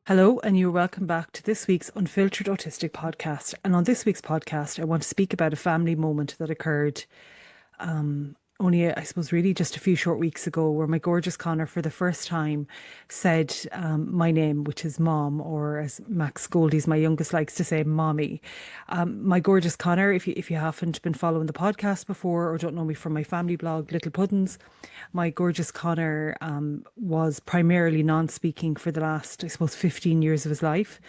Hello, and you're welcome back to this week's Unfiltered Autistic podcast. And on this week's podcast, I want to speak about a family moment that occurred only, I suppose, really just a few short weeks ago, where my gorgeous Connor, for the first time, said my name, which is Mom, or as Max Goldie's, my youngest, likes to say, Mommy. My gorgeous Connor, if you haven't been following the podcast before or don't know me from my family blog, Little Puddins, my gorgeous Connor was primarily non-speaking for the last, I suppose, 15 years of his life,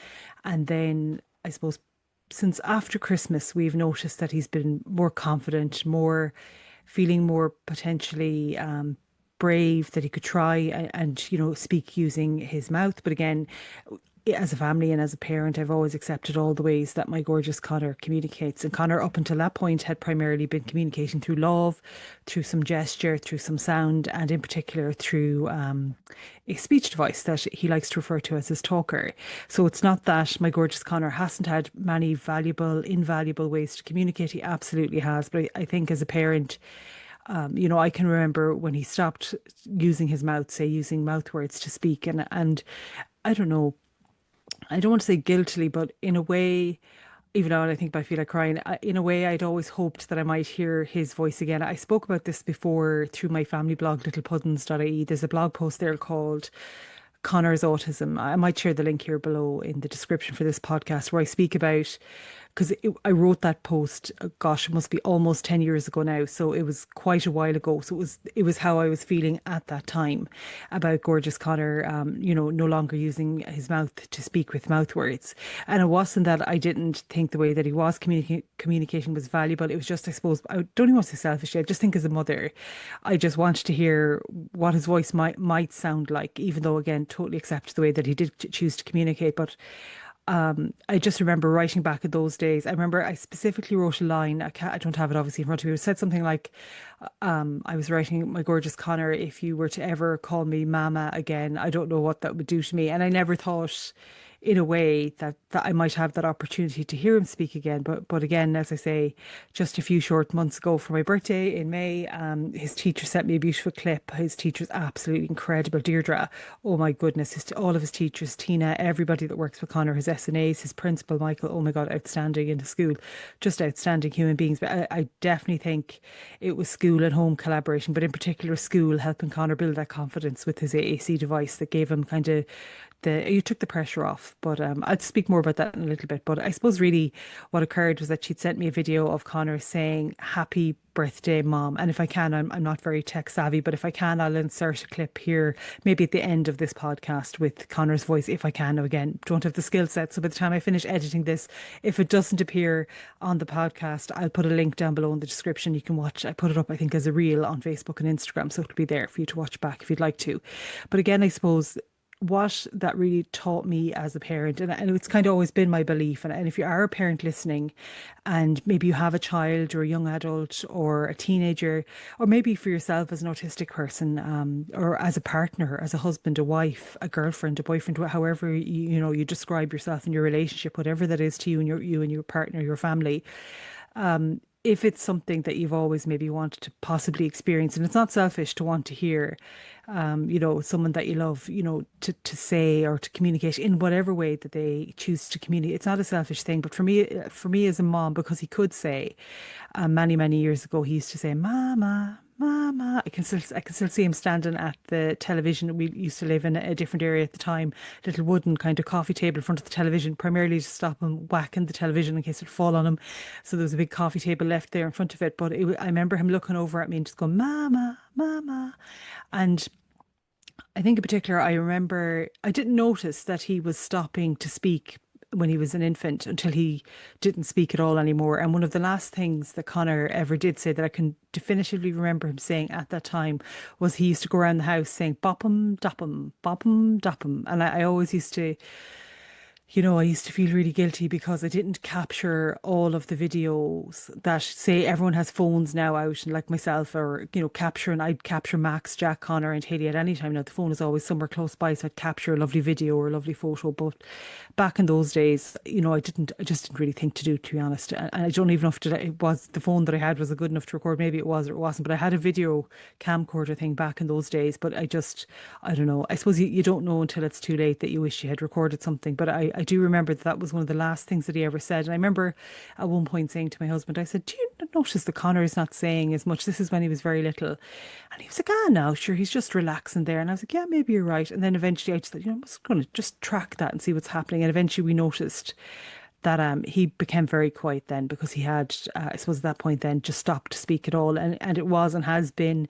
and then I suppose since after Christmas, we've noticed that he's been more confident, more feeling more potentially brave, that he could try and speak using his mouth. But again, as a family and as a parent, I've always accepted all the ways that my gorgeous Connor communicates. And Connor, up until that point, had primarily been communicating through love, through some gesture, through some sound, and in particular through a speech device that he likes to refer to as his talker. So it's not that my gorgeous Connor hasn't had many valuable, invaluable ways to communicate. He absolutely has. But I think as a parent, I can remember when he stopped using his mouth, say using mouth words to speak, and I don't know, I don't want to say guiltily, but in a way, even now when I think about it, I feel like crying. In a way, I'd always hoped that I might hear his voice again. I spoke about this before through my family blog, littlepuddins.ie. There's a blog post there called Connor's Autism. I might share the link here below in the description for this podcast, where I speak about, because I wrote that post, gosh, it must be almost 10 years ago now. So it was quite a while ago. So it was how I was feeling at that time about gorgeous Connor, no longer using his mouth to speak with mouth words. And it wasn't that I didn't think the way that he was communicating was valuable. It was just, I suppose, I don't even want to say selfishly. I just think as a mother, I just wanted to hear what his voice might sound like, even though, again, totally accept the way that he did choose to communicate. But I just remember writing back in those days. I remember I specifically wrote a line. I don't have it obviously in front of me. It said something like, I was writing, my gorgeous Connor, if you were to ever call me Mama again, I don't know what that would do to me. And I never thought, in a way, that I might have that opportunity to hear him speak again. But again, as I say, just a few short months ago for my birthday in May, his teacher sent me a beautiful clip. His teacher's absolutely incredible, Deirdre. Oh my goodness, all of his teachers, Tina, everybody that works with Connor, his SNAs, his principal, Michael, oh my God, outstanding in the school, just outstanding human beings. But I definitely think it was school and home collaboration, but in particular school helping Connor build that confidence with his AAC device that gave him kind of you took the pressure off. But I'll speak more about that in a little bit. But I suppose really what occurred was that she'd sent me a video of Connor saying happy birthday, Mom. And if I can, I'm not very tech savvy, but if I can, I'll insert a clip here, maybe at the end of this podcast with Connor's voice, if I can. Now, again, don't have the skill set. So by the time I finish editing this, if it doesn't appear on the podcast, I'll put a link down below in the description. You can watch. I put it up, I think, as a reel on Facebook and Instagram. So it'll be there for you to watch back if you'd like to. But again, I suppose what that really taught me as a parent, and it's kind of always been my belief, and if you are a parent listening and maybe you have a child or a young adult or a teenager, or maybe for yourself as an autistic person, or as a partner, as a husband, a wife, a girlfriend, a boyfriend, however you describe yourself in your relationship, whatever that is to you and your partner, your family, if it's something that you've always maybe wanted to possibly experience, and it's not selfish to want to hear, someone that you love, to say or to communicate in whatever way that they choose to communicate. It's not a selfish thing, but for me as a mom, because he could say, many, many years ago, he used to say, Mama. Mama, I can still see him standing at the television. We used to live in a different area at the time, little wooden kind of coffee table in front of the television, primarily to stop him whacking the television in case it'd fall on him. So there was a big coffee table left there in front of it. But I remember him looking over at me and just going, Mama, Mama. And I think in particular, I remember I didn't notice that he was stopping to speak when he was an infant until he didn't speak at all anymore. And one of the last things that Connor ever did say that I can definitively remember him saying at that time was he used to go around the house saying boppum doppum, boppum doppum. And I always used to I used to feel really guilty because I didn't capture all of the videos that say everyone has phones now out and like myself or, I'd capture Max, Jack, Connor and Haley at any time. Now the phone is always somewhere close by, so I'd capture a lovely video or a lovely photo. But back in those days, I just didn't really think to do it, to be honest. And I don't even know if it was the phone that I had was it good enough to record. Maybe it was or it wasn't. But I had a video camcorder thing back in those days. But I don't know. I suppose you don't know until it's too late that you wish you had recorded something. But I do remember that that was one of the last things that he ever said. And I remember at one point saying to my husband, I said, "Do you notice that Connor is not saying as much?" This is when he was very little. And he was like, "Ah, no, sure, he's just relaxing there." And I was like, "Yeah, maybe you're right." And then eventually I just thought, I'm just going to just track that and see what's happening. And eventually we noticed that he became very quiet then because he had, I suppose at that point then, just stopped to speak at all. And it was and has been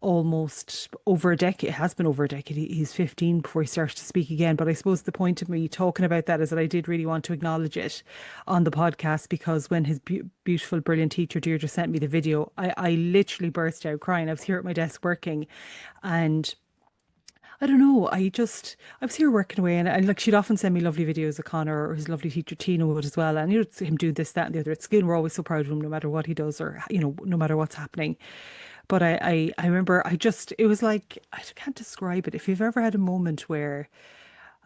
almost over a decade. It has been over a decade. He's 15 before he starts to speak again. But I suppose the point of me talking about that is that I did really want to acknowledge it on the podcast because when his beautiful, brilliant teacher Deirdre sent me the video, I literally burst out crying. I was here at my desk working, and I don't know. I was here working away, and like she'd often send me lovely videos of Connor or his lovely teacher Tina would as well. And see him do this, that, and the other at school. We're always so proud of him, no matter what he does or no matter what's happening. But I remember it was like I can't describe it. If you've ever had a moment where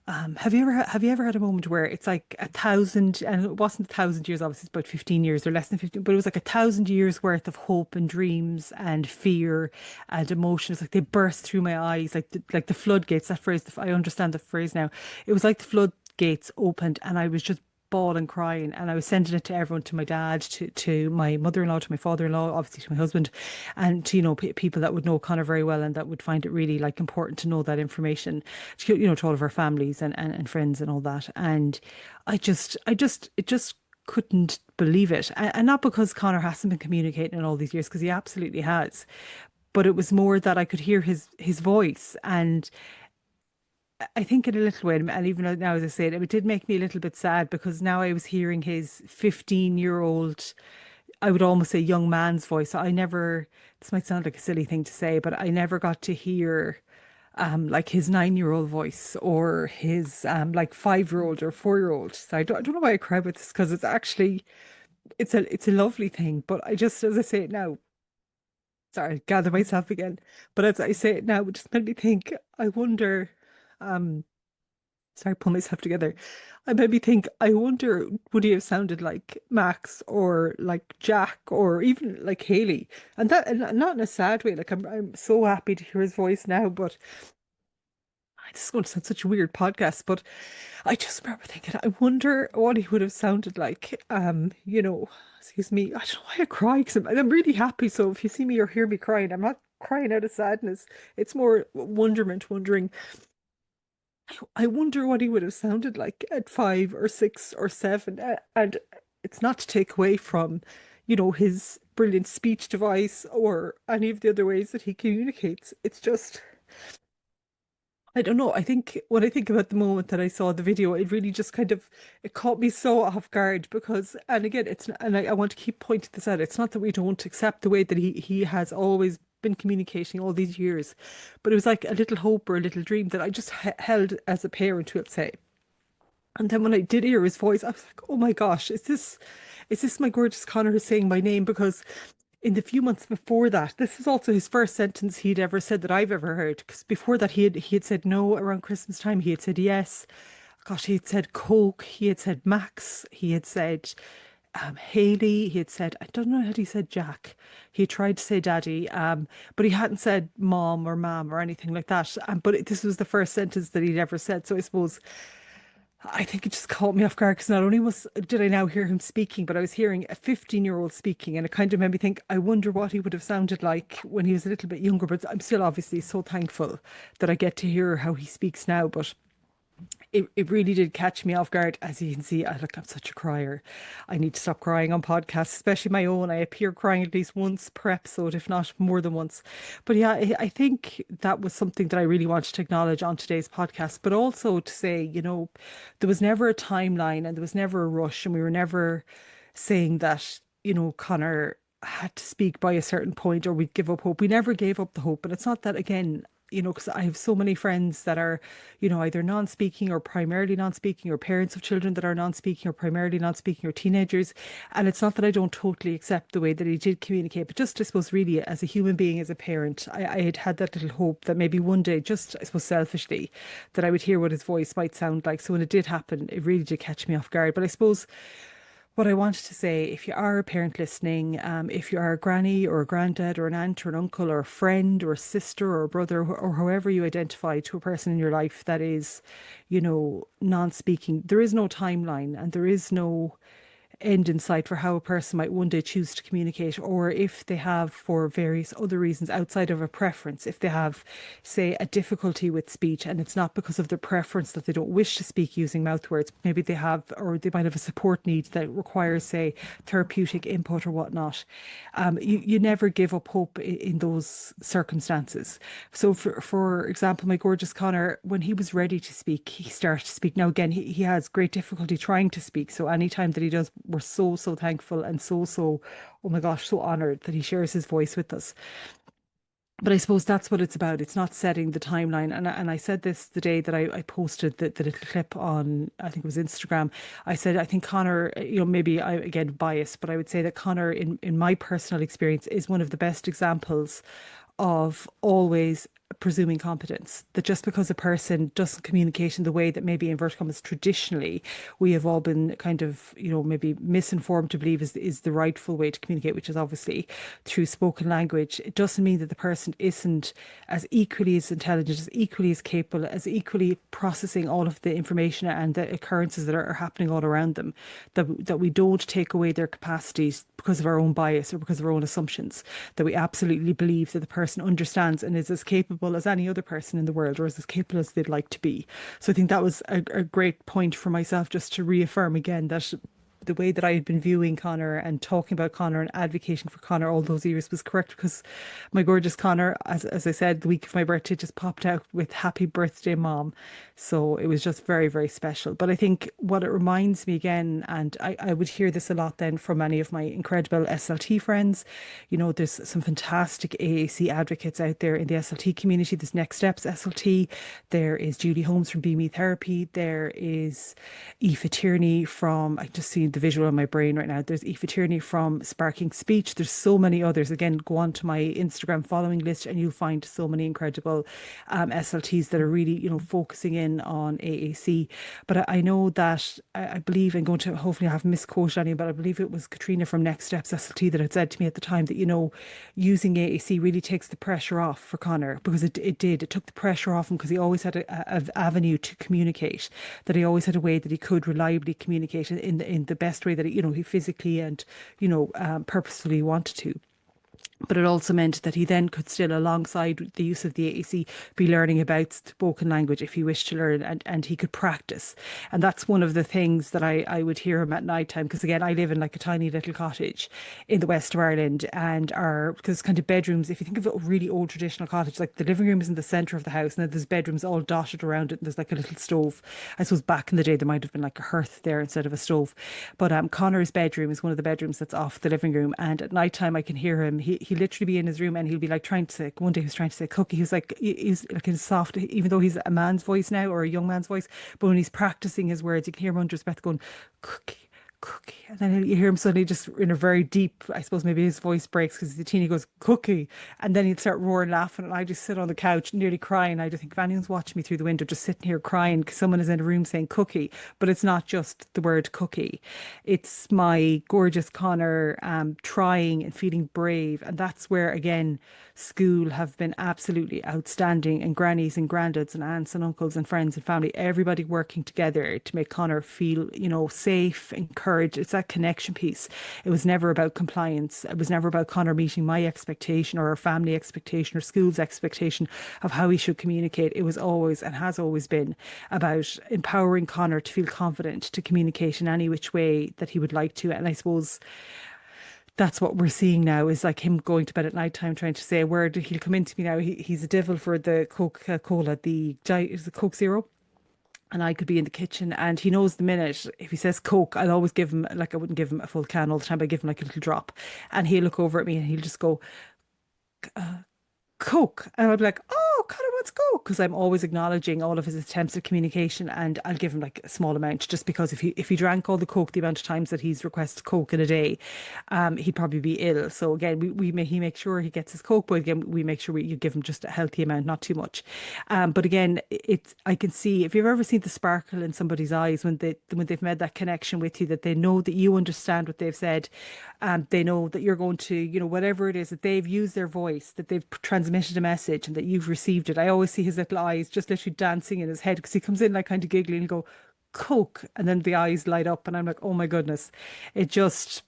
have you ever had a moment where it's like 1,000, and it wasn't 1,000 years, obviously it's about 15 years or less than 15, but it was like 1,000 years worth of hope and dreams and fear and emotions. Like they burst through my eyes, like the floodgates, that phrase, I understand the phrase now. It was like the floodgates opened and I was just bawling, crying, and I was sending it to everyone, to my dad, to my mother-in-law, to my father-in-law, obviously to my husband, and to people that would know Connor very well and that would find it really like important to know that information, to all of our families and friends and all that. And it just couldn't believe it, and not because Connor hasn't been communicating in all these years, because he absolutely has, but it was more that I could hear his voice. And I think in a little way, and even now as I say it, it did make me a little bit sad because now I was hearing his 15-year-old, I would almost say young man's voice. This might sound like a silly thing to say, but I never got to hear like his 9-year-old voice or his like 5-year-old or 4-year-old. So I don't know why I cry about this because it's a lovely thing. But I just, as I say it now, sorry, gather myself again. But as I say it now, it just made me think, I wonder, um, sorry, pull myself together. I made me think, I wonder, would he have sounded like Max or like Jack or even like Haley? And not in a sad way. Like I'm so happy to hear his voice now, but this is going to sound such a weird podcast, but I just remember thinking, I wonder what he would have sounded like. Excuse me. I don't know why I cry because I'm really happy. So if you see me or hear me crying, I'm not crying out of sadness. It's more wonderment, wondering. I wonder what he would have sounded like at 5 or 6 or 7. And it's not to take away from, his brilliant speech device or any of the other ways that he communicates. It's just. I don't know. I think when I think about the moment that I saw the video, it really just it caught me so off guard because, and again, I want to keep pointing this out. It's not that we don't accept the way that he has always been communicating all these years, but it was like a little hope or a little dream that I just held as a parent, we'll say. And then when I did hear his voice, I was like, oh my gosh, is this my gorgeous Connor saying my name? Because in the few months before that, this is also his first sentence he'd ever said that I've ever heard. Because before that, he had said no around Christmas time. He had said yes. Gosh, he had said Coke. He had said Max. He had said Haley. He had said, I don't know how he said Jack. He tried to say Daddy, but he hadn't said Mom or Mam or anything like that. But this was the first sentence that he'd ever said. So I suppose I think it just caught me off guard because not only did I now hear him speaking, but I was hearing a 15-year-old speaking, and it kind of made me think, I wonder what he would have sounded like when he was a little bit younger. But I'm still obviously so thankful that I get to hear how he speaks now. But it really did catch me off guard. As you can see, I'm such a crier. I need to stop crying on podcasts, especially my own. I appear crying at least once per episode, if not more than once. But yeah, I think that was something that I really wanted to acknowledge on today's podcast, but also to say, there was never a timeline and there was never a rush, and we were never saying that, Connor had to speak by a certain point or we'd give up hope. We never gave up the hope. And it's not that, again, because I have so many friends that are, either non-speaking or primarily non-speaking, or parents of children that are non-speaking or primarily non-speaking, or teenagers. And it's not that I don't totally accept the way that he did communicate, but just, I suppose, really as a human being, as a parent, I had had that little hope that maybe one day, just, I suppose, selfishly, that I would hear what his voice might sound like. So when it did happen, it really did catch me off guard. But I suppose what I wanted to say, if you are a parent listening, if you are a granny or a granddad or an aunt or an uncle or a friend or a sister or a brother, or however you identify to a person in your life that is, non-speaking, there is no timeline and there is no end in sight for how a person might one day choose to communicate, or if they have, for various other reasons outside of a preference, if they have, say, a difficulty with speech and it's not because of their preference that they don't wish to speak using mouth words, maybe they have, or they might have a support need that requires, say, therapeutic input or whatnot. You never give up hope in those circumstances. So, for example, my gorgeous Connor, when he was ready to speak, he started to speak. Now, again, he has great difficulty trying to speak. So, anytime that he does, we're so, so thankful and so, so, oh my gosh, so honored that he shares his voice with us. But I suppose that's what it's about. It's not setting the timeline. And I said this the day that I posted the little clip on, I think it was Instagram. I said, I think Connor, maybe I, again, biased, but I would say that Connor, in my personal experience, is one of the best examples of always presuming competence. That just because a person doesn't communicate in the way that maybe inverted commas traditionally we have all been kind of, maybe misinformed to believe is the rightful way to communicate, which is obviously through spoken language, it doesn't mean that the person isn't as equally as intelligent, as equally as capable, as equally processing all of the information and the occurrences that are happening all around them, that we don't take away their capacities because of our own bias or because of our own assumptions, that we absolutely believe that the person understands and is as capable as any other person in the world, or is as capable as they'd like to be. So I think that was a great point for myself, just to reaffirm again that the way that I had been viewing Connor and talking about Connor and advocating for Connor all those years was correct, because my gorgeous Connor, as I said, the week of my birthday just popped out with "Happy Birthday, Mom." So it was just very, very special. But I think what it reminds me again, and I would hear this a lot then from many of my incredible SLT friends, there's some fantastic AAC advocates out there in the SLT community. There's Next Steps SLT. There is Julie Holmes from Be Me Therapy. There is Aoife Tierney from, I just see the visual on my brain right now. There's Aoife Tierney from Sparking Speech. There's so many others. Again, go on to my Instagram following list and you'll find so many incredible SLTs that are really, focusing in on AAC. But I know that I believe, and going to hopefully have misquoted any, but I believe it was Katrina from Next Steps SLT that had said to me at the time that, using AAC really takes the pressure off for Connor, because it did. It took the pressure off him because he always had a avenue to communicate, that he always had a way that he could reliably communicate in the best way that he physically and purposefully wanted to. But it also meant that he then could still, alongside the use of the AAC, be learning about spoken language if he wished to learn, and he could practice. And that's one of the things that I would hear him at night time. Because again, I live in like a tiny little cottage in the west of Ireland, and because it's kind of bedrooms, if you think of a really old traditional cottage, like the living room is in the centre of the house, and then there's bedrooms all dotted around it, and there's like a little stove. I suppose back in the day there might have been like a hearth there instead of a stove. But Connor's bedroom is one of the bedrooms that's off the living room, and at night time I can hear him. He literally be in his room and he'll be like trying to say, one day he was trying to say cookie. He's like in soft, even though he's a man's voice now, or a young man's voice, but when he's practicing his words, you can hear him under his breath going, cookie. Cookie, and then you hear him suddenly just in a very deep, I suppose maybe his voice breaks because the teeny goes cookie, and then he'd start roaring laughing, and I just sit on the couch nearly crying. I just think, if anyone's watching me through the window, just sitting here crying because someone is in a room saying cookie. But it's not just the word cookie, it's my gorgeous Connor trying and feeling brave. And that's where again school have been absolutely outstanding, and grannies and granddads and aunts and uncles and friends and family, everybody working together to make Connor feel safe, encouraged. It's that connection piece. It was never about compliance. It was never about Connor meeting my expectation or our family expectation or school's expectation of how he should communicate. It was always, and has always been, about empowering Connor to feel confident to communicate in any which way that he would like to. And I suppose that's what we're seeing now, is like him going to bed at night time trying to say a word. He'll come into me now. He's a devil for the Coca-Cola, is the Coke Zero. And I could be in the kitchen, and he knows the minute if he says Coke, I'll always give him, like, I wouldn't give him a full can all the time, but I give him like a little drop. And he'll look over at me and he'll just go, Coke. And I'll be like, oh, Connor, wants Coke? Because I'm always acknowledging all of his attempts at communication, and I'll give him like a small amount, just because if he drank all the Coke the amount of times that he's requested Coke in a day, he'd probably be ill. So again, he makes sure he gets his Coke, but again, we make sure you give him just a healthy amount, not too much. But again, I can see, if you've ever seen the sparkle in somebody's eyes when they've made that connection with you, that they know that you understand what they've said, they know that you're going to, whatever it is, that they've used their voice, that they've transmitted a message, and that you've received it. I always see his little eyes just literally dancing in his head, because he comes in like kind of giggling and go, Coke, and then the eyes light up, and I'm like, oh my goodness. It just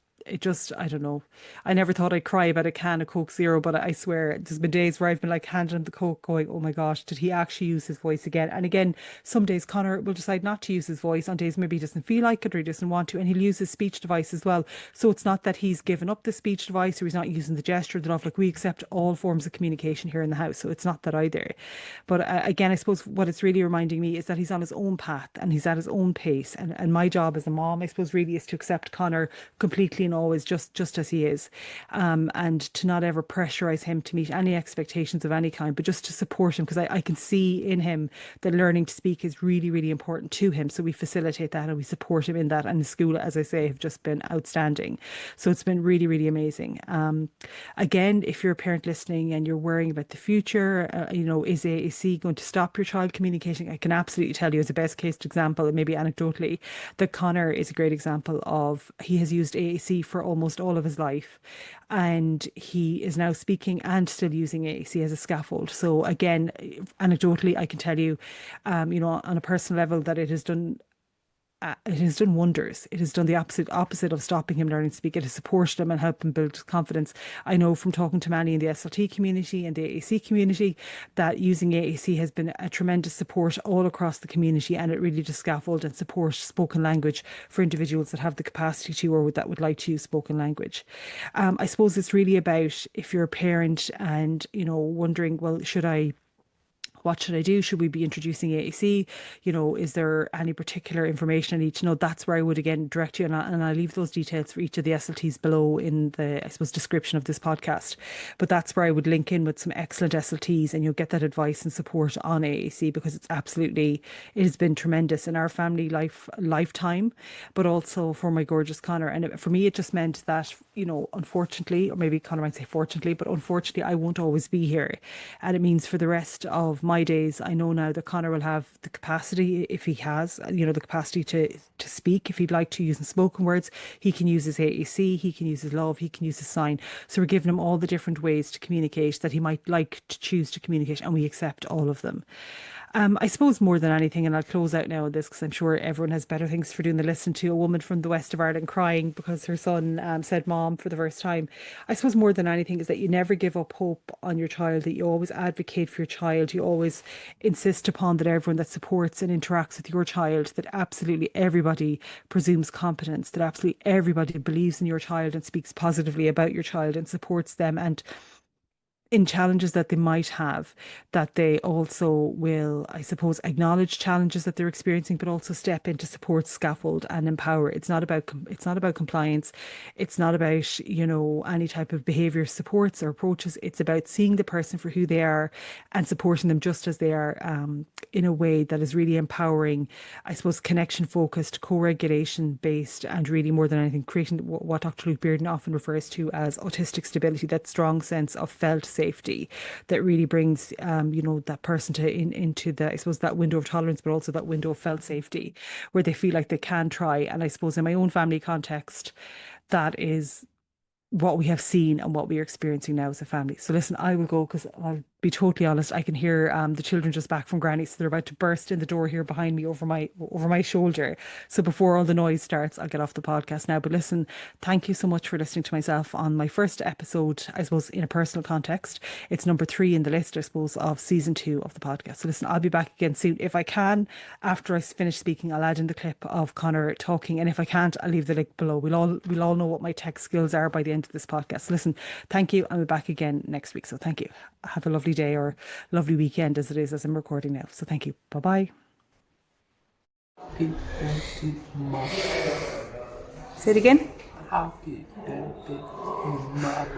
I don't know. I never thought I'd cry about a can of Coke Zero, but I swear there's been days where I've been like handing him the Coke going, oh my gosh, did he actually use his voice again? And again, some days Connor will decide not to use his voice. On days maybe he doesn't feel like it, or he doesn't want to, and he'll use his speech device as well. So it's not that he's given up the speech device, or he's not using the gesture, the love. Like, we accept all forms of communication here in the house, so it's not that either. But again, I suppose what it's really reminding me is that he's on his own path, and he's at his own pace. And my job as a mom, I suppose, really is to accept Connor completely and always, just as he is, and to not ever pressurize him to meet any expectations of any kind, but just to support him, because I can see in him that learning to speak is really, really important to him. So we facilitate that and we support him in that. And the school, as I say, have just been outstanding. So it's been really, really amazing. Again, if you're a parent listening and you're worrying about the future, is AAC going to stop your child communicating? I can absolutely tell you, as a best case example, and maybe anecdotally, that Connor is a great example of, he has used AAC for almost all of his life, and he is now speaking and still using AAC as a scaffold. So again, anecdotally, I can tell you, on a personal level, that it has done wonders. It has done the opposite of stopping him learning to speak. It has supported him and helped him build confidence. I know from talking to many in the SLT community and the AAC community that using AAC has been a tremendous support all across the community, and it really does scaffold and support spoken language for individuals that have the capacity to, or that would like to use spoken language. I suppose it's really about, if you're a parent and wondering, well, what should I do? Should we be introducing AAC? Is there any particular information I need to know? That's where I would again direct you, and I leave those details for each of the SLTs below in the, I suppose, description of this podcast. But that's where I would link in with some excellent SLTs, and you'll get that advice and support on AAC, because it has been tremendous in our family lifetime, but also for my gorgeous Connor. And for me, it just meant that, unfortunately, or maybe Connor might say fortunately, but unfortunately, I won't always be here. And it means for the rest of my days, I know now that Connor will have the capacity, if he has, the capacity to speak, if he'd like to, use in spoken words. He can use his AAC, he can use his love, he can use his sign. So we're giving him all the different ways to communicate that he might like to choose to communicate, and we accept all of them. I suppose more than anything, and I'll close out now on this, because I'm sure everyone has better things for doing than listen to a woman from the west of Ireland crying because her son said mom for the first time. I suppose more than anything is that you never give up hope on your child, that you always advocate for your child, you always insist upon that everyone that supports and interacts with your child, that absolutely everybody presumes competence, that absolutely everybody believes in your child and speaks positively about your child and supports them, and in challenges that they might have, that they also will, I suppose, acknowledge challenges that they're experiencing, but also step in to support, scaffold, and empower. It's not about compliance. It's not about any type of behaviour supports or approaches. It's about seeing the person for who they are and supporting them just as they are, in a way that is really empowering. I suppose connection focused, co-regulation based, and really more than anything, creating what Dr. Luke Bearden often refers to as autistic stability, that strong sense of felt safety that really brings that person into the, I suppose, that window of tolerance, but also that window of felt safety where they feel like they can try. And I suppose in my own family context, that is what we have seen and what we are experiencing now as a family. So listen, I will go, because I'll be totally honest, I can hear the children just back from Granny, so they're about to burst in the door here behind me over my shoulder. So before all the noise starts, I'll get off the podcast now. But listen, thank you so much for listening to myself on my first episode, I suppose, in a personal context. It's number 3 in the list, I suppose, of season 2 of the podcast. So listen, I'll be back again soon. If I can, after I finish speaking, I'll add in the clip of Connor talking, and if I can't, I'll leave the link below. We'll all know what my tech skills are by the end of this podcast. So listen, thank you. I'll be back again next week. So thank you. Have a lovely day, or lovely weekend as it is as I'm recording now. So thank you. Bye bye. Say it again. Happy birthday, Mom.